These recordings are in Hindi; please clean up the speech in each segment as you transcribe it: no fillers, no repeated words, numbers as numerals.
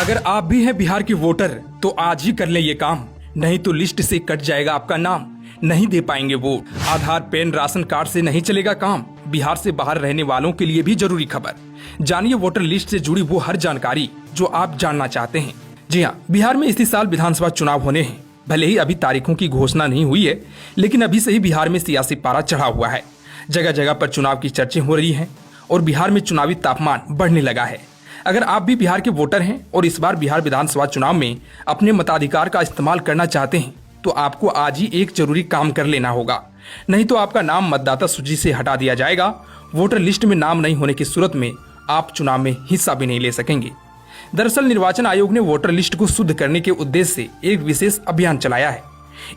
अगर आप भी हैं बिहार के वोटर तो आज ही कर लें ये काम, नहीं तो लिस्ट से कट जाएगा आपका नाम, नहीं दे पाएंगे वोट। आधार, पैन, राशन कार्ड से नहीं चलेगा काम। बिहार से बाहर रहने वालों के लिए भी जरूरी खबर। जानिए वोटर लिस्ट से जुड़ी वो हर जानकारी जो आप जानना चाहते हैं। जी हाँ, बिहार में इसी साल विधानसभा चुनाव होने हैं। भले ही अभी तारीखों की घोषणा नहीं हुई है, लेकिन अभी से ही बिहार में सियासी पारा चढ़ा हुआ है। जगह जगह पर चुनाव की चर्चाएं हो रही हैं और बिहार में चुनावी तापमान बढ़ने लगा है। अगर आप भी बिहार के वोटर हैं और इस बार बिहार विधानसभा चुनाव में अपने मताधिकार का इस्तेमाल करना चाहते हैं तो आपको आज ही एक जरूरी काम कर लेना होगा, नहीं तो आपका नाम मतदाता सूची से हटा दिया जाएगा। वोटर लिस्ट में नाम नहीं होने की सूरत में आप चुनाव में हिस्सा भी नहीं ले सकेंगे। दरअसल निर्वाचन आयोग ने वोटर लिस्ट को शुद्ध करने के उद्देश्य से एक विशेष अभियान चलाया है।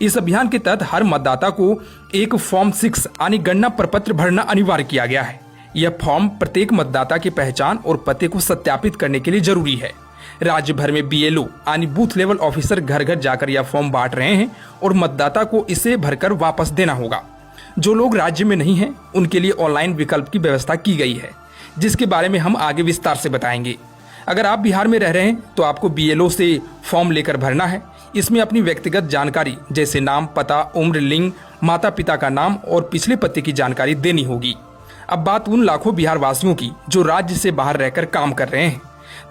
इस अभियान के तहत हर मतदाता को एक फॉर्म 6 यानी गणना प्रपत्र भरना अनिवार्य किया गया है। यह फॉर्म प्रत्येक मतदाता की पहचान और पते को सत्यापित करने के लिए जरूरी है। राज्य भर में BLO यानी बूथ लेवल ऑफिसर घर घर जाकर यह फॉर्म बांट रहे हैं और मतदाता को इसे भरकर वापस देना होगा। जो लोग राज्य में नहीं हैं उनके लिए ऑनलाइन विकल्प की व्यवस्था की गई है, जिसके बारे में हम आगे विस्तार से बताएंगे। अगर आप बिहार में रह रहे हैं तो आपको BLO से फॉर्म लेकर भरना है। इसमें अपनी व्यक्तिगत जानकारी जैसे नाम, पता, उम्र, लिंग, माता पिता का नाम और पिछले पते की जानकारी देनी होगी। अब बात उन लाखों बिहार वासियों की जो राज्य से बाहर रहकर काम कर रहे हैं,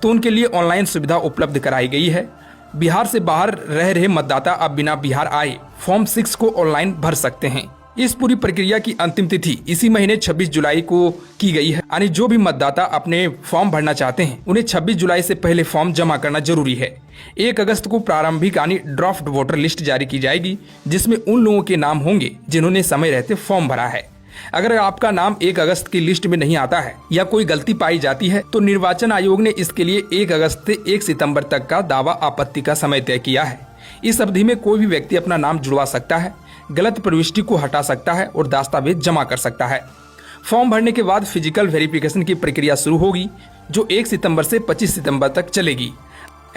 तो उनके लिए ऑनलाइन सुविधा उपलब्ध कराई गई है। बिहार से बाहर रह रहे मतदाता अब बिना बिहार आए फॉर्म 6 को ऑनलाइन भर सकते हैं। इस पूरी प्रक्रिया की अंतिम तिथि इसी महीने 26 जुलाई को की गई है। यानी जो भी मतदाता अपने फॉर्म भरना चाहते हैं उन्हें 26 जुलाई से पहले फॉर्म जमा करना जरूरी है। 1 अगस्त को प्रारंभिक यानी ड्राफ्ट वोटर लिस्ट जारी की जाएगी, जिसमें उन लोगों के नाम होंगे जिन्होंने समय रहते फॉर्म भरा है। अगर आपका नाम 1 अगस्त की लिस्ट में नहीं आता है या कोई गलती पाई जाती है तो निर्वाचन आयोग ने इसके लिए 1 अगस्त से 1 सितंबर तक का दावा आपत्ति का समय तय किया है। इस अवधि में कोई भी व्यक्ति अपना नाम जुड़वा सकता है, गलत प्रविष्टि को हटा सकता है और दस्तावेज जमा कर सकता है। फॉर्म भरने के बाद फिजिकल वेरिफिकेशन की प्रक्रिया शुरू होगी, जो 1 सितंबर से 25 सितंबर तक चलेगी।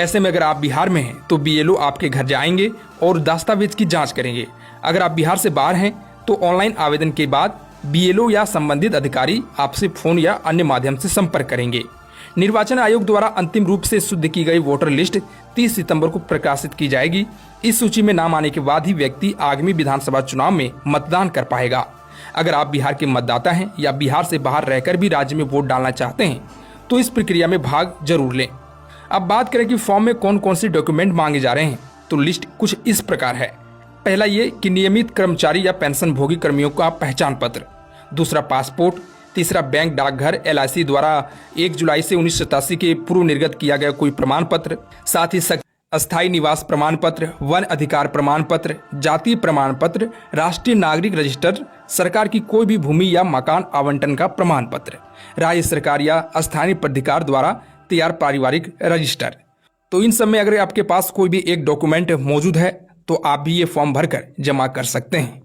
ऐसे में अगर आप बिहार में हैं तो BLO आपके घर जाएंगे और दस्तावेज की जाँच करेंगे। अगर आप बिहार से बाहर हैं तो ऑनलाइन आवेदन के बाद BLO या संबंधित अधिकारी आपसे फोन या अन्य माध्यम से संपर्क करेंगे। निर्वाचन आयोग द्वारा अंतिम रूप से शुद्ध की गई वोटर लिस्ट 30 सितंबर को प्रकाशित की जाएगी। इस सूची में नाम आने के बाद ही व्यक्ति आगामी विधानसभा चुनाव में मतदान कर पाएगा। अगर आप बिहार के मतदाता हैं या बिहार से बाहर रहकर भी राज्य में वोट डालना चाहते हैं तो इस प्रक्रिया में भाग जरूर लें। अब बात करें कि फॉर्म में कौन कौन से डॉक्यूमेंट मांगे जा रहे हैं, तो लिस्ट कुछ इस प्रकार है। पहला ये कि नियमित कर्मचारी या पेंशन भोगी कर्मियों का पहचान पत्र, दूसरा पासपोर्ट, तीसरा बैंक, डाकघर, LIC द्वारा 1 जुलाई से 1987 के पूर्व निर्गत किया गया कोई प्रमाण पत्र, साथ ही अस्थायी निवास प्रमाण पत्र, वन अधिकार प्रमाण पत्र, जातीय प्रमाण पत्र, राष्ट्रीय नागरिक रजिस्टर, सरकार की कोई भी भूमि या मकान आवंटन का प्रमाण पत्र, राज्य सरकार या स्थानीय प्राधिकार द्वारा तैयार पारिवारिक रजिस्टर। तो इन सब में अगर आपके पास कोई भी एक डॉक्यूमेंट मौजूद है तो आप भी ये फॉर्म भरकर जमा कर सकते हैं।